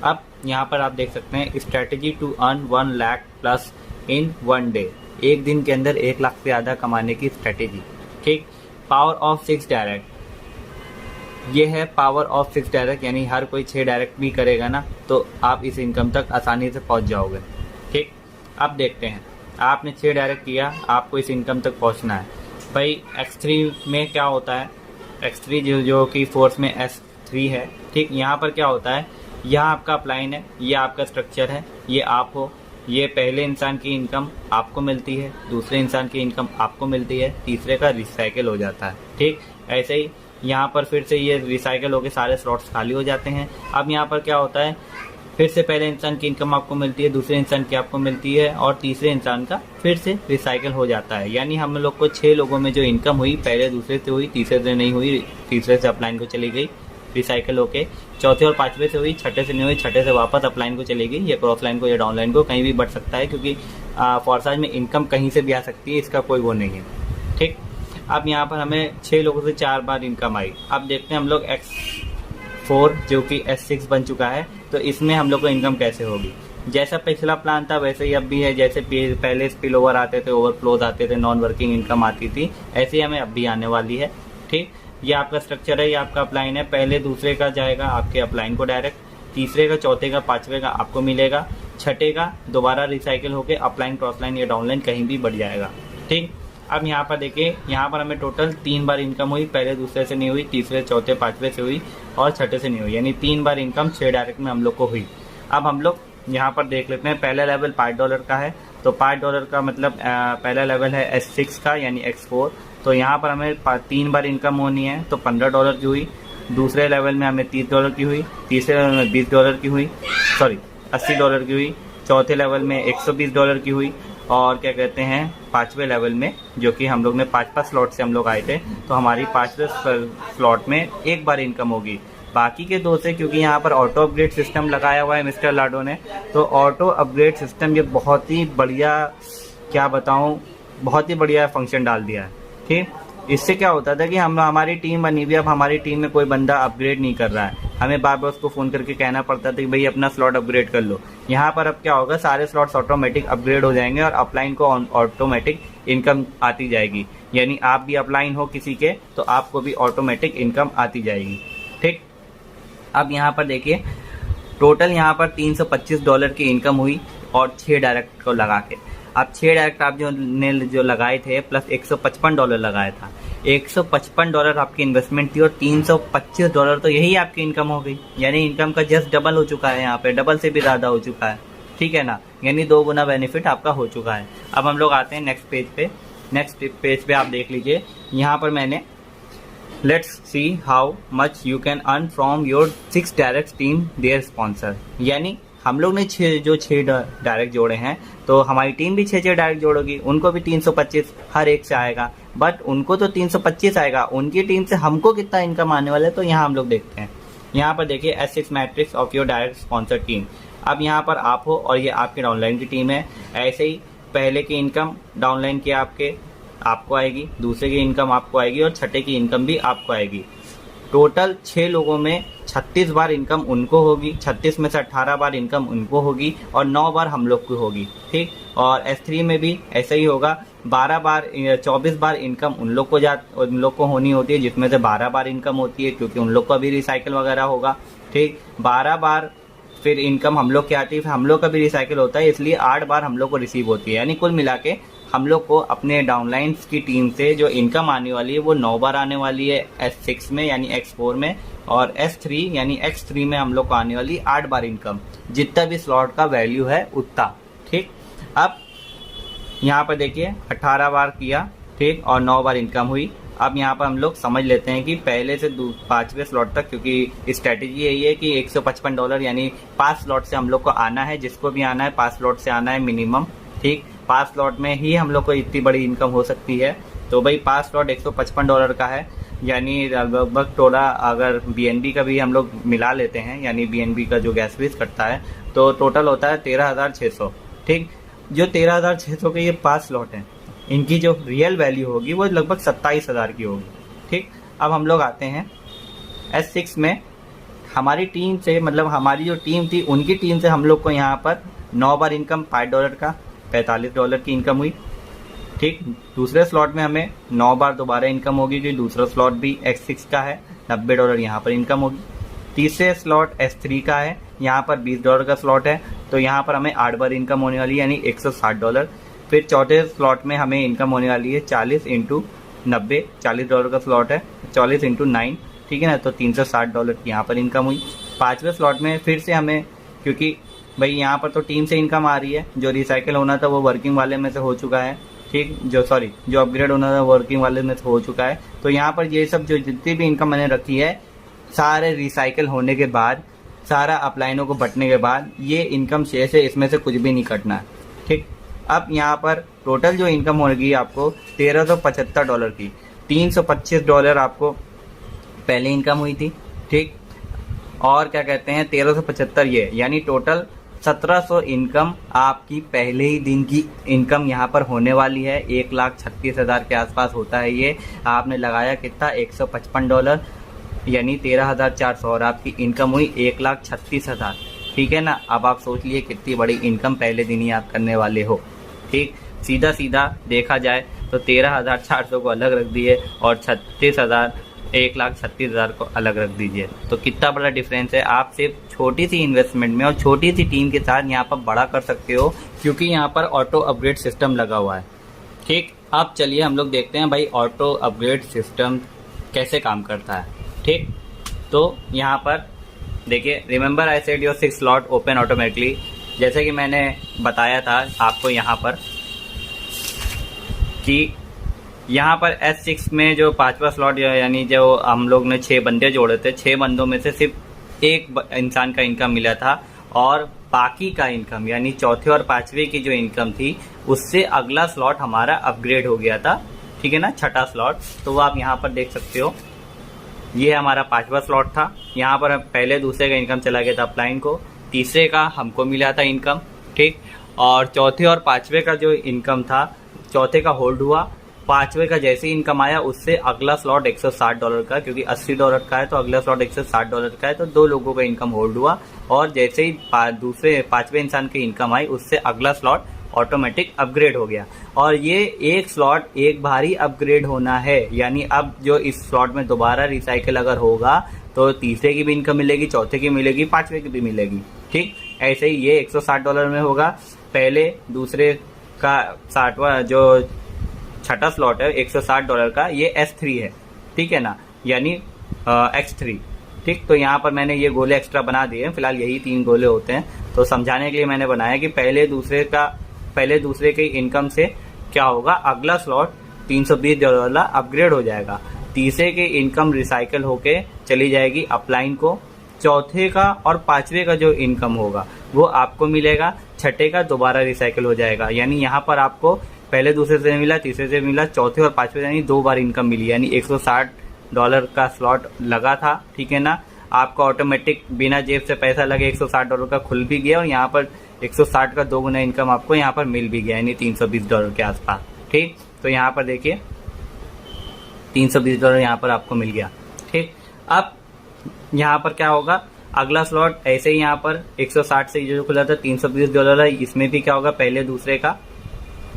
अब यहाँ पर आप देख सकते हैं strategy to earn 1 lakh plus in 1 day, एक दिन के अंदर 1 लाख से ज़्यादा कमाने की स्ट्रेटेजी। ठीक, पावर ऑफ 6 डायरेक्ट, ये है पावर ऑफ 6 डायरेक्ट, यानी हर कोई 6 डायरेक्ट भी करेगा ना तो आप इस इनकम तक आसानी से पहुंच जाओगे। ठीक, अब देखते हैं आपने 6 डायरेक्ट किया, आपको इस इनकम तक पहुंचना है। भाई X3 में क्या होता है, X3 जो कि फोर्स में S3 है। ठीक, यहाँ पर क्या होता है, यहाँ आपका अपलाइन है, ये आपका स्ट्रक्चर है, ये आप हो, ये पहले इंसान की इनकम आपको मिलती है, दूसरे इंसान की इनकम आपको मिलती है, तीसरे का रिसाइकिल हो जाता है। ठीक, ऐसे ही यहाँ पर फिर से ये रिसाइकिल होकर सारे स्लॉट्स खाली हो जाते हैं। अब यहाँ पर क्या होता है, फिर से पहले इंसान की इनकम आपको मिलती है, दूसरे इंसान की आपको मिलती है और तीसरे इंसान का फिर से रिसाइकिल हो जाता है। यानी हम लोग को 6 लोगों में जो इनकम हुई, पहले दूसरे से हुई, तीसरे से नहीं हुई, तीसरे से अपलाइन को चली गई रिसाइकिल होके, चौथे और पांचवे से हुई, छठे से नहीं हुई, छठे से वापस अपलाइन को चली गई, या क्रॉस लाइन को या डाउन लाइन को, कहीं भी बढ़ सकता है क्योंकि फोर्साज में इनकम कहीं से भी आ सकती है, इसका कोई वो नहीं है। ठीक, अब यहाँ पर हमें 6 लोगों से 4 बार इनकम आई। अब देखते हैं हम लोग X4 जो कि S6 बन चुका है, तो इसमें हम लोग को इनकम कैसे होगी। जैसा पिछला प्लान था वैसे ही अब भी है, जैसे पहले स्पिल ओवर आते थे, ओवरफ्लोज आते थे, नॉन वर्किंग इनकम आती थी, ऐसे ही हमें अब भी आने वाली है। ठीक, ये आपका स्ट्रक्चर है, ये आपका अपलाइन है, पहले दूसरे का जाएगा आपके अपलाइन को डायरेक्ट, तीसरे का, चौथे का, पांचवे का आपको मिलेगा, छठे का दोबारा रिसाइकिल होकर अपलाइन, क्रॉस लाइन या डाउन लाइन कहीं भी बढ़ जाएगा। ठीक, अब यहाँ पर देखिए, यहाँ पर हमें टोटल 3 बार इनकम हुई, पहले दूसरे से नहीं हुई, तीसरे, चौथे, पांचवे से हुई और छठे से नहीं हुई, यानी 3 बार इनकम 6 डायरेक्ट में हम लोग को हुई। अब हम लोग यहाँ पर देख लेते हैं, पहला लेवल $5 का है, तो $5 का मतलब पहला लेवल है S6 का यानी X4, तो यहाँ पर हमें 3 बार इनकम होनी है, तो $15 की हुई। दूसरे लेवल में हमें $30 की हुई, तीसरे लेवल में $20 की हुई, सॉरी $80 की हुई, चौथे लेवल में $120 की हुई, और क्या कहते हैं पांचवे लेवल में, जो कि हम लोग ने 5 स्लॉट से हम लोग आए थे, तो हमारी 5वें स्लॉट में 1 बार इनकम होगी। बाकी के 2 से, क्योंकि यहाँ पर ऑटो अपग्रेड सिस्टम लगाया हुआ है मिस्टर लाडो ने, तो ऑटो अपग्रेड सिस्टम ये बहुत ही बढ़िया, क्या बताऊँ, बहुत ही बढ़िया फंक्शन डाल दिया है। ठीक, इससे क्या होता था कि हमारी टीम बनी हुई, अब हमारी टीम में कोई बंदा अपग्रेड नहीं कर रहा है, हमें बार बार उसको फ़ोन करके कहना पड़ता था कि भाई अपना स्लॉट अपग्रेड कर लो। यहाँ पर अब क्या होगा, सारे स्लॉट्स ऑटोमेटिक अपग्रेड हो जाएंगे और अपलाइन को ऑटोमेटिक इनकम आती जाएगी, यानी आप भी अपलाइन हो किसी के तो आपको भी ऑटोमेटिक इनकम आती जाएगी। ठीक, अब यहाँ पर देखिए, टोटल यहाँ पर $325 की इनकम हुई और 6 डायरेक्ट को लगा के। अब 6 डायरेक्ट आप जो लगाए थे प्लस $155 लगाया था, $155 आपकी इन्वेस्टमेंट थी और $325 तो यही आपकी इनकम हो गई, यानी इनकम का जस्ट डबल हो चुका है, यहाँ पे डबल से भी ज़्यादा हो चुका है। ठीक है ना, यानी 2 गुना बेनिफिट आपका हो चुका है। अब हम लोग आते हैं नेक्स्ट पेज पे। नेक्स्ट पेज पे आप देख लीजिए, यहाँ पर मैंने let's see how much you can earn from your 6 direct team their sponsor, यानी हम लोग ने 6 डायरेक्ट जोड़े हैं, तो हमारी टीम भी 6 डायरेक्ट जोड़ोगी, उनको भी 325 हर एक से आएगा, बट उनको तो 325 आएगा, उनकी टीम से हमको कितना इनकम आने वाला है, तो यहाँ हम लोग देखते हैं। यहाँ पर देखिए S6 matrix of your direct sponsor team. अब यहाँ पर आप हो और ये आपके डाउनलाइन की टीम है, ऐसे ही पहले की इनकम डाउनलाइन की आपको आएगी, दूसरे की इनकम आपको आएगी और छठे की इनकम भी आपको आएगी। टोटल 6 लोगों में 36 बार इनकम उनको होगी, 36 में से 18 बार इनकम उनको होगी और 9 बार हम लोग को होगी। ठीक, और S3 में भी ऐसा ही होगा, 24 बार इनकम उन लोग को होनी होती है, जिसमें से 12 बार इनकम होती है क्योंकि उन लोग का भी रिसाइकिल वगैरह होगा। ठीक, 12 बार फिर इनकम हम लोग की आती है, हम लोग का भी रिसाइकिल होता है, इसलिए 8 बार हम लोग को रिसीव होती है, यानी कुल मिला के हम लोग को अपने डाउनलाइंस की टीम से जो इनकम आने वाली है वो 9 बार आने वाली है S6 में यानी X4 में, और S3 यानी X3 में हम लोग को आने वाली 8 बार इनकम, जितना भी स्लॉट का वैल्यू है उतना। ठीक, अब यहाँ पर देखिए 18 बार किया, ठीक, और 9 बार इनकम हुई। अब यहाँ पर हम लोग समझ लेते हैं कि पहले से 5वें स्लॉट तक, क्योंकि स्ट्रेटेजी यही है कि $155 यानी 5 स्लॉट से हम लोग को आना है, जिसको भी आना है 5 स्लॉट से आना है मिनिमम। ठीक, 5 स्लॉट में ही हम लोग को इतनी बड़ी इनकम हो सकती है, तो भाई 5 स्लॉट $155 का है, यानी लगभग थोड़ा अगर BNB का भी हम लोग मिला लेते हैं, यानी BNB का जो गैस फीस कटता है, तो टोटल होता है 13,600। ठीक, जो 13,600 के ये 5 स्लॉट हैं, इनकी जो रियल वैल्यू होगी वो लगभग 27,000 की होगी। ठीक, अब हम लोग आते हैं S6 में हमारी टीम से, मतलब हमारी जो टीम थी उनकी टीम से हम लोग को यहाँ पर 9 बार इनकम $5 का $45 की इनकम हुई। ठीक, दूसरे स्लॉट में हमें 9 बार दोबारा इनकम होगी क्योंकि दूसरा स्लॉट भी X6 का है, $90 यहाँ पर इनकम होगी। तीसरे स्लॉट S3 का है, यहाँ पर $20 का स्लॉट है, तो यहाँ पर हमें 8 बार इनकम होने वाली है यानी $160। फिर चौथे स्लॉट में हमें इनकम होने वाली है 40 × 90, $40 का स्लॉट है, 40 × 9, ठीक है ना, तो $360 की यहाँ पर इनकम हुई। पाँचवें स्लॉट में फिर से हमें, क्योंकि भाई यहाँ पर तो टीम से इनकम आ रही है, जो रिसाइकिल होना था वो वर्किंग वाले में से हो चुका है, ठीक, जो अपग्रेड होना था वर्किंग वाले में से हो चुका है। तो यहाँ पर ये सब जो जितनी भी इनकम मैंने रखी है, सारे रिसाइकिल होने के बाद, सारा अपलाइनों को बटने के बाद ये इनकम शेष है, इसमें से कुछ भी नहीं कटना है। ठीक, अब यहाँ पर टोटल जो इनकम होगी आपको $1375 की, $325 आपको पहले इनकम हुई थी। ठीक, और क्या कहते हैं 1375 ये, यानी टोटल 1700 इनकम आपकी पहले ही दिन की इनकम यहाँ पर होने वाली है। 1,36,000 के आसपास होता है ये। आपने लगाया कितना, $155 यानी 13,400 और आपकी इनकम हुई 1,36,000। ठीक है ना। अब आप सोच लिए कितनी बड़ी इनकम पहले दिन ही आप करने वाले हो। ठीक, सीधा सीधा देखा जाए तो 13,400 को अलग रख दिए और 1,36,000 को अलग रख दीजिए, तो कितना बड़ा डिफरेंस है। आप सिर्फ छोटी सी इन्वेस्टमेंट में और छोटी सी टीम के साथ यहाँ पर बड़ा कर सकते हो, क्योंकि यहाँ पर ऑटो अपग्रेड सिस्टम लगा हुआ है। ठीक, अब चलिए हम लोग देखते हैं भाई ऑटो अपग्रेड सिस्टम कैसे काम करता है। ठीक, तो यहाँ पर देखिए, remember I said your 6 slot open automatically, जैसे कि मैंने बताया था आपको यहाँ पर कि यहाँ पर S6 में जो 5वां स्लॉट, यानी जो हम लोग ने 6 बंदे जोड़े थे, 6 बंदों में से सिर्फ एक इंसान का इनकम मिला था और बाकी का इनकम यानी चौथे और 5वें की जो इनकम थी उससे अगला स्लॉट हमारा अपग्रेड हो गया था। ठीक है ना, छठा स्लॉट। तो वो आप यहाँ पर देख सकते हो, ये हमारा 5वां स्लॉट था। यहाँ पर पहले दूसरे का इनकम चला गया था अपलाइन को, तीसरे का हमको मिला था इनकम। ठीक, और चौथे और 5वें का जो इनकम था, चौथे का होल्ड हुआ, 5वें का जैसे ही इनकम आया उससे अगला स्लॉट $160 का, क्योंकि $80 का है तो अगला स्लॉट $160 का है, तो 2 लोगों का इनकम होल्ड हुआ। और जैसे ही दूसरे 5वें इंसान की इनकम आई उससे अगला स्लॉट ऑटोमेटिक अपग्रेड हो गया। और ये एक स्लॉट एक बार ही अपग्रेड होना है, यानी अब जो इस स्लॉट में दोबारा रिसाइकिल अगर होगा तो तीसरे की भी इनकम मिलेगी, चौथे की मिलेगी, 5वें की भी मिलेगी। ठीक, ऐसे ही ये $160 में होगा। पहले दूसरे का 60वां जो छठा स्लॉट है $160 का, ये S3 है। ठीक है ना, यानी X3। ठीक, तो यहाँ पर मैंने ये गोले एक्स्ट्रा बना दिए हैं, फिलहाल यही 3 गोले होते हैं। तो समझाने के लिए मैंने बनाया कि पहले दूसरे के इनकम से क्या होगा, अगला स्लॉट $320 अपग्रेड हो जाएगा, तीसरे के इनकम रिसाइकल होके चली जाएगी अपलाइन को, चौथे का और 5वें का जो इनकम होगा वो आपको मिलेगा, छठे का दोबारा रिसाइकिल हो जाएगा। यानी यहाँ पर आपको पहले दूसरे से मिला, तीसरे से मिला, चौथे और 5वें यानी 2 बार इनकम मिली, यानी $160 का स्लॉट लगा था। ठीक है ना, आपको ऑटोमेटिक बिना जेब से पैसा लगे $160 का खुल भी गया और यहाँ पर 160 का 2 गुना इनकम आपको यहाँ पर मिल भी गया, यानी $320 के आसपास। ठीक, तो यहाँ पर देखिए $320 यहाँ पर आपको मिल गया। ठीक, अब यहाँ पर क्या होगा, अगला स्लॉट ऐसे ही यहाँ पर 160 से जो खुला था $320 है, इसमें भी क्या होगा, पहले दूसरे का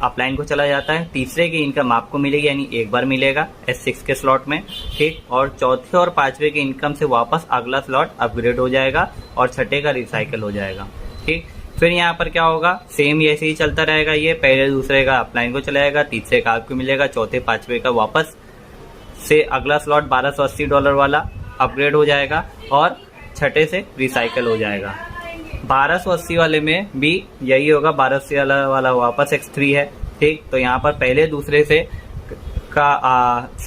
अपलाइन को चला जाता है, तीसरे की इनकम आपको मिलेगी, यानी एक बार मिलेगा S6 के स्लॉट में। ठीक, और चौथे और 5वें के इनकम से वापस अगला स्लॉट अपग्रेड हो जाएगा और छठे का रिसाइकिल हो जाएगा। ठीक, फिर यहाँ पर क्या होगा, सेम ऐसे ही चलता रहेगा, ये पहले दूसरे का अपलाइन को चला जाएगा, तीसरे का आपको मिलेगा, चौथे 5वें का वापस से अगला स्लॉट $1280 वाला अपग्रेड हो जाएगा और छठे से रिसाइकिल हो जाएगा। 1280 वाले में भी यही होगा, 1280 वाला वापस X3 है। ठीक, तो यहाँ पर पहले दूसरे से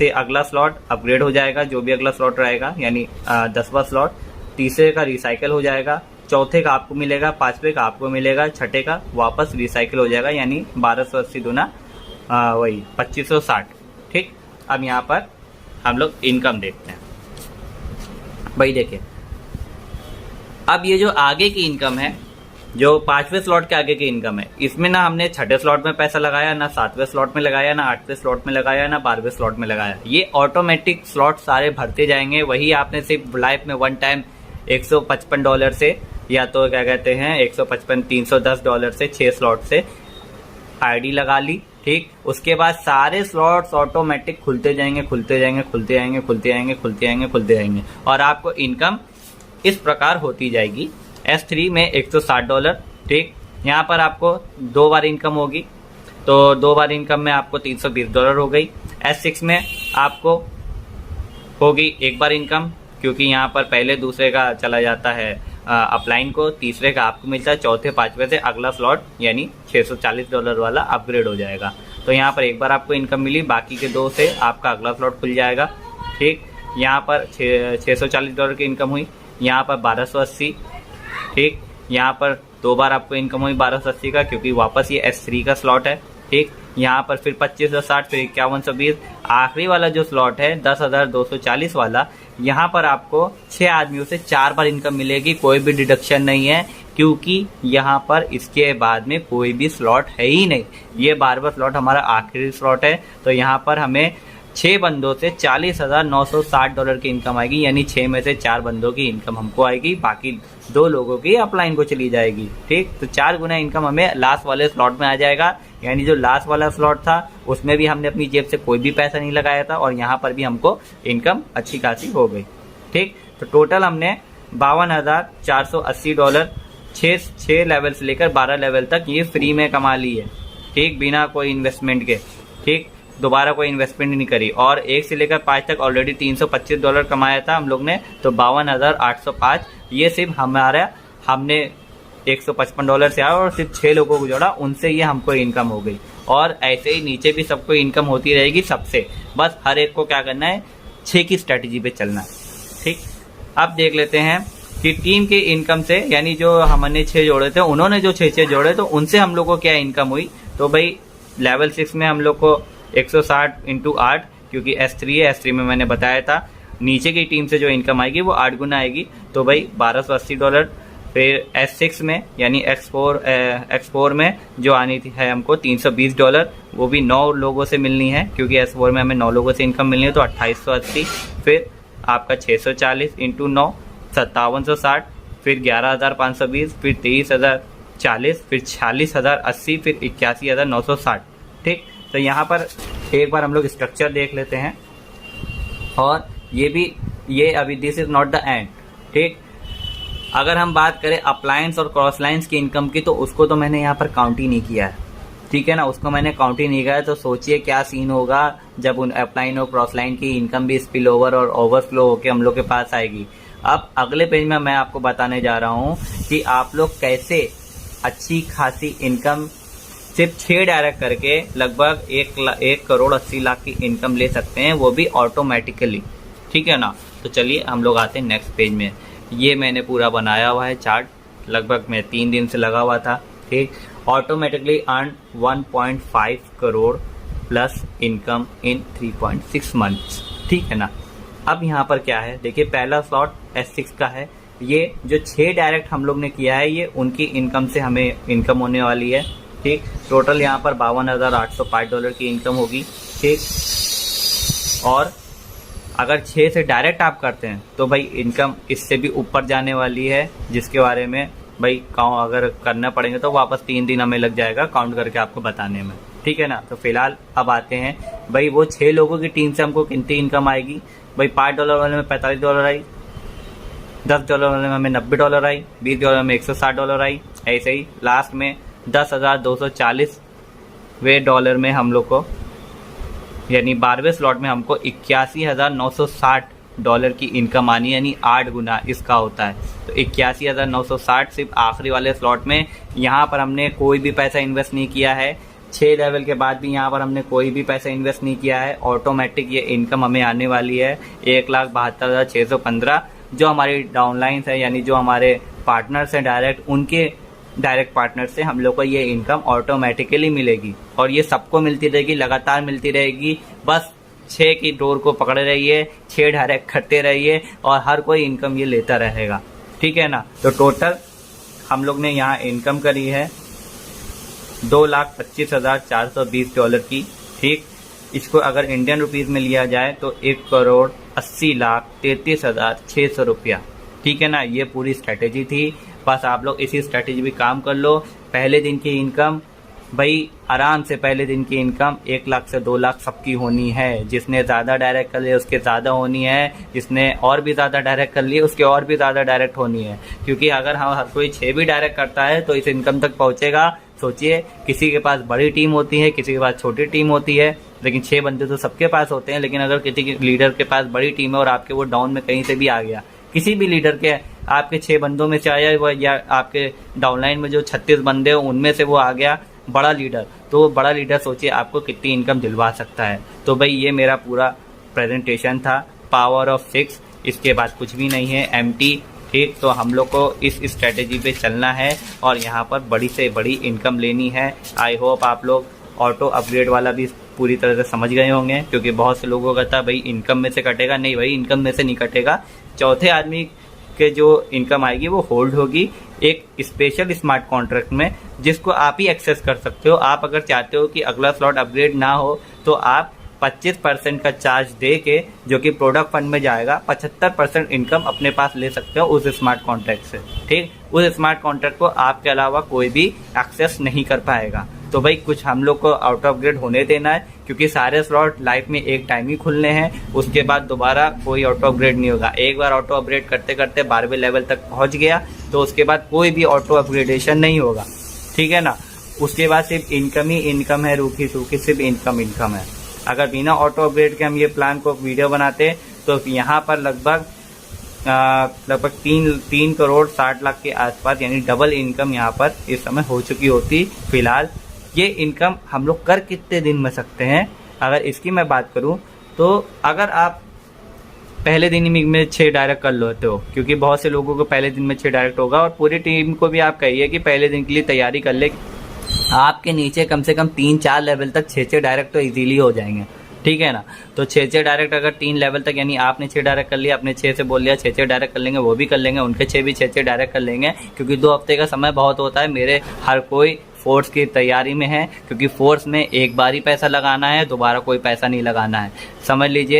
अगला स्लॉट अपग्रेड हो जाएगा, जो भी अगला स्लॉट रहेगा, यानी 10वां स्लॉट, तीसरे का रिसाइकिल हो जाएगा, चौथे का आपको मिलेगा, 5वें का आपको मिलेगा, छठे का वापस रिसाइकिल हो जाएगा, यानी 1280 दूना वही 2560। ठीक, अब यहाँ पर हम लोग इनकम देखते हैं। भाई देखिए, अब ये जो आगे की इनकम है, जो 5वें स्लॉट के आगे की इनकम है, इसमें ना हमने छठे स्लॉट में पैसा लगाया, ना 7वें स्लॉट में लगाया, ना 8वें स्लॉट में लगाया, ना 12वें स्लॉट में लगाया। ये ऑटोमेटिक स्लॉट सारे भरते जाएंगे। वही आपने सिर्फ लाइफ में 1 टाइम $155 से, या तो क्या कहते हैं $310 से 6 स्लॉट से आईडी लगा ली। ठीक, उसके बाद सारे स्लॉट्स ऑटोमेटिक खुलते जाएंगे खुलते जाएंगे खुलते जाएंगे खुलते जाएंगे खुलते जाएंगे खुलते जाएंगे और आपको इनकम इस प्रकार होती जाएगी। S3 में $160। ठीक, यहाँ पर आपको 2 बार इनकम होगी, तो 2 बार इनकम में आपको $320 हो गई। S6 में आपको होगी 1 बार इनकम, क्योंकि यहाँ पर पहले दूसरे का चला जाता है अपलाइन को, तीसरे का आपको मिलता है, चौथे पांचवे से अगला स्लॉट यानी $640 वाला अपग्रेड हो जाएगा। तो यहाँ पर 1 बार आपको इनकम मिली, बाकी के 2 से आपका अगला स्लॉट खुल जाएगा। ठीक, यहाँ पर $640 की इनकम हुई, यहाँ पर 1280। ठीक, यहाँ पर 2 बार आपको इनकम हुई 1280 का, क्योंकि वापस ये S3 का स्लॉट है। ठीक, यहाँ पर फिर 2560, फिर 5120, आखिरी वाला जो स्लॉट है 10,240 वाला, यहाँ पर आपको 6 आदमियों से 4 बार इनकम मिलेगी, कोई भी डिडक्शन नहीं है, क्योंकि यहाँ पर इसके बाद में कोई भी स्लॉट है ही नहीं। ये 12वां स्लॉट हमारा आखिरी स्लॉट है, तो यहाँ पर हमें 6 बंदों से $40,960 की इनकम आएगी, यानी 6 में से 4 बंदों की इनकम हमको आएगी, बाकी 2 लोगों की अपलाइन को चली जाएगी। ठीक, तो 4 गुना इनकम हमें लास्ट वाले स्लॉट में आ जाएगा, यानी जो लास्ट वाला स्लॉट था उसमें भी हमने अपनी जेब से कोई भी पैसा नहीं लगाया था और यहाँ पर भी हमको इनकम अच्छी खासी हो गई। ठीक, तो टोटल हमने $52,480 6 लेवल से लेकर 12 लेवल तक ये फ्री में कमा ली है। ठीक, बिना कोई इन्वेस्टमेंट के। ठीक, दोबारा कोई इन्वेस्टमेंट नहीं करी, और 1 से लेकर 5 तक ऑलरेडी $325 कमाया था हम लोग ने, तो $52,805 ये सिर्फ हमने $155 से आया और सिर्फ 6 लोगों को जोड़ा, उनसे ये हमको इनकम हो गई। और ऐसे ही नीचे भी सबको इनकम होती रहेगी सबसे, बस हर एक को क्या करना है, 6 की स्ट्रेटेजी पे चलना है। ठीक, अब देख लेते हैं कि टीम की इनकम से, यानी जो हमने 6 जोड़े थे उन्होंने जो 6 जोड़े, तो उनसे हम लोग को क्या इनकम हुई। तो भाई लेवल 6 में हम लोग को 160 × 8, क्योंकि S3 है, S3 में मैंने बताया था नीचे की टीम से जो इनकम आएगी वो 8 गुना आएगी, तो भाई $1280। फिर S6 में यानी X4 में जो आनी थी है हमको $320, वो भी 9 लोगों से मिलनी है, क्योंकि S4 में हमें 9 लोगों से इनकम मिलनी है, तो 2880। फिर आपका 640 × 9 5760, फिर 11,520, फिर 23,040, फिर 46,080, फिर 81,960। ठीक, तो यहाँ पर एक बार हम लोग स्ट्रक्चर देख लेते हैं, और ये अभी this is not the end. ठीक, अगर हम बात करें अप्लायंस और क्रॉस लाइन्स की इनकम की, तो उसको तो मैंने यहाँ पर काउंट ही नहीं किया है। ठीक है ना, उसको मैंने काउंट ही नहीं किया है, तो सोचिए क्या सीन होगा जब उन अपलाइन और क्रॉस लाइन की इनकम भी स्पिल ओवर और ओवरफ्लो होकर हम लोग के पास आएगी। अब अगले पेज में मैं आपको बताने जा रहा हूँ कि आप लोग कैसे अच्छी खासी इनकम सिर्फ 6 डायरेक्ट करके लगभग 1,80,00,000 की इनकम ले सकते हैं, वो भी ऑटोमेटिकली। ठीक है ना, तो चलिए हम लोग आते हैं नेक्स्ट पेज में। ये मैंने पूरा बनाया हुआ है चार्ट, लगभग मैं 3 दिन से लगा हुआ था। ठीक, automatically earn 1.5 crore plus income in 3.6 months. ठीक है ना, अब यहाँ पर क्या है देखिए, पहला स्लॉट S6 का है, ये जो 6 डायरेक्ट हम लोग ने किया है, ये उनकी इनकम से हमें इनकम होने वाली है। ठीक, टोटल यहाँ पर $52,805 की इनकम होगी। ठीक, और अगर 6 से डायरेक्ट आप करते हैं तो भाई इनकम इससे भी ऊपर जाने वाली है, जिसके बारे में भाई अगर करना पड़ेंगे तो वापस 3 दिन हमें लग जाएगा काउंट करके आपको बताने में। ठीक है ना, तो फिलहाल अब आते हैं भाई वो 6 लोगों की टीम से हमको कितनी इनकम आएगी। भाई $5 वाले में $45 आई, $10 वाले में हमें $90 आई, $20 में $160 आई, ऐसे ही लास्ट में 10,240 वे डॉलर में हम लोग को, यानी 12वें स्लॉट में हमको $81,960 की इनकम आनी, यानी 8 गुना इसका होता है। तो 81,960 सिर्फ आखिरी वाले स्लॉट में। यहाँ पर हमने कोई भी पैसा इन्वेस्ट नहीं किया है, 6 लेवल के बाद भी यहाँ पर हमने कोई भी पैसा इन्वेस्ट नहीं किया है। ऑटोमेटिक ये इनकम हमें आने वाली है 1,72,615। जो हमारी डाउनलाइंस है, यानी जो हमारे पार्टनर्स हैं डायरेक्ट, उनके डायरेक्ट पार्टनर से हम लोग को ये इनकम ऑटोमेटिकली मिलेगी, और ये सबको मिलती रहेगी, लगातार मिलती रहेगी। बस 6 की डोर को पकड़े रहिए, 6 डायरेक्ट करते रहिए, और हर कोई इनकम ये लेता रहेगा। ठीक है ना, तो टोटल हम लोग ने यहाँ इनकम करी है $2,25,420 की। ठीक, इसको अगर इंडियन रुपीज में लिया जाए तो 1,80,33,600 रुपया। ठीक है ना। ये पूरी स्ट्रेटेजी थी, बस आप लोग इसी स्ट्रेटेजी पे काम कर लो। पहले दिन की इनकम भाई आराम से, पहले दिन की इनकम 1 लाख से 2 लाख सबकी होनी है। जिसने ज़्यादा डायरेक्ट कर लिया उसके ज़्यादा होनी है, जिसने और भी ज़्यादा डायरेक्ट कर लिए उसके और भी ज़्यादा डायरेक्ट होनी है। क्योंकि अगर हम हर कोई 6 भी डायरेक्ट करता है तो इस इनकम तक पहुँचेगा। सोचिए, किसी के पास बड़ी टीम होती है, किसी के पास छोटी टीम होती है, लेकिन 6 बंदे तो सबके पास होते हैं। लेकिन अगर किसी लीडर के पास बड़ी टीम है और आपके वो डाउन में कहीं से भी आ गया, किसी भी लीडर के आपके 6 बंदों में से आया वो, या आपके डाउनलाइन में जो 36 बंदे हैं उनमें से वो आ गया बड़ा लीडर, तो वो बड़ा लीडर सोचिए आपको कितनी इनकम दिलवा सकता है। तो भाई ये मेरा पूरा प्रेजेंटेशन था, पावर ऑफ 6। इसके बाद कुछ भी नहीं है, एम्प्टी। ठीक, तो हम लोग को इस स्ट्रेटेजी पे चलना है और यहाँ पर बड़ी से बड़ी इनकम लेनी है। आई होप आप लोग ऑटो अपग्रेड वाला भी पूरी तरह से समझ गए होंगे, क्योंकि बहुत से लोगों का था भाई इनकम में से कटेगा। नहीं भाई, इनकम में से नहीं कटेगा। चौथे आदमी के जो इनकम आएगी वो होल्ड होगी एक स्पेशल स्मार्ट कॉन्ट्रैक्ट में, जिसको आप ही एक्सेस कर सकते हो। आप अगर चाहते हो कि अगला स्लॉट अपग्रेड ना हो तो आप 25% का चार्ज दे के, जो कि प्रोडक्ट फंड में जाएगा, 75% इनकम अपने पास ले सकते हो उस स्मार्ट कॉन्ट्रैक्ट से। ठीक, उस स्मार्ट कॉन्ट्रैक्ट को आपके अलावा कोई भी एक्सेस नहीं कर पाएगा। तो भाई कुछ हम लोग को आउट अपग्रेड होने देना है, क्योंकि सारे स्लॉट लाइफ में एक टाइम ही खुलने हैं। उसके बाद दोबारा कोई ऑटो अपग्रेड नहीं होगा। एक बार ऑटो अपग्रेड करते करते 12वें लेवल तक पहुंच गया तो उसके बाद कोई भी ऑटो अपग्रेडेशन नहीं होगा। ठीक है ना। उसके बाद सिर्फ इनकम ही इनकम है, रूखी सूखी सिर्फ इनकम है। अगर बिना ऑटो अपग्रेड के हम ये प्लान को वीडियो बनाते तो यहाँ पर लगभग 3 करोड़ 60 लाख के आसपास, यानी डबल इनकम यहाँ पर इस समय हो चुकी होती। फिलहाल ये इनकम हम लोग कर कितने दिन में सकते हैं, अगर इसकी मैं बात करूं तो अगर आप पहले दिन में 6 डायरेक्ट कर लेते हो, क्योंकि बहुत से लोगों को पहले दिन में 6 डायरेक्ट होगा, और पूरी टीम को भी आप कहिए कि पहले दिन के लिए तैयारी कर ले, आपके नीचे कम से कम 3-4 लेवल तक 6 डायरेक्ट तो इजीली हो जाएंगे। ठीक है ना। तो 6 डायरेक्ट अगर 3 लेवल तक, यानी आपने 6 डायरेक्ट कर लिया, अपने 6 से बोल लिया 6 डायरेक्ट कर लेंगे, वो भी कर लेंगे, उनके 6 भी 6 डायरेक्ट कर लेंगे। क्योंकि 2 हफ्ते का समय बहुत होता है। मेरे हर कोई फोर्स की तैयारी में है, क्योंकि फोर्स में एक बार ही पैसा लगाना है, दोबारा कोई पैसा नहीं लगाना है, समझ लीजिए।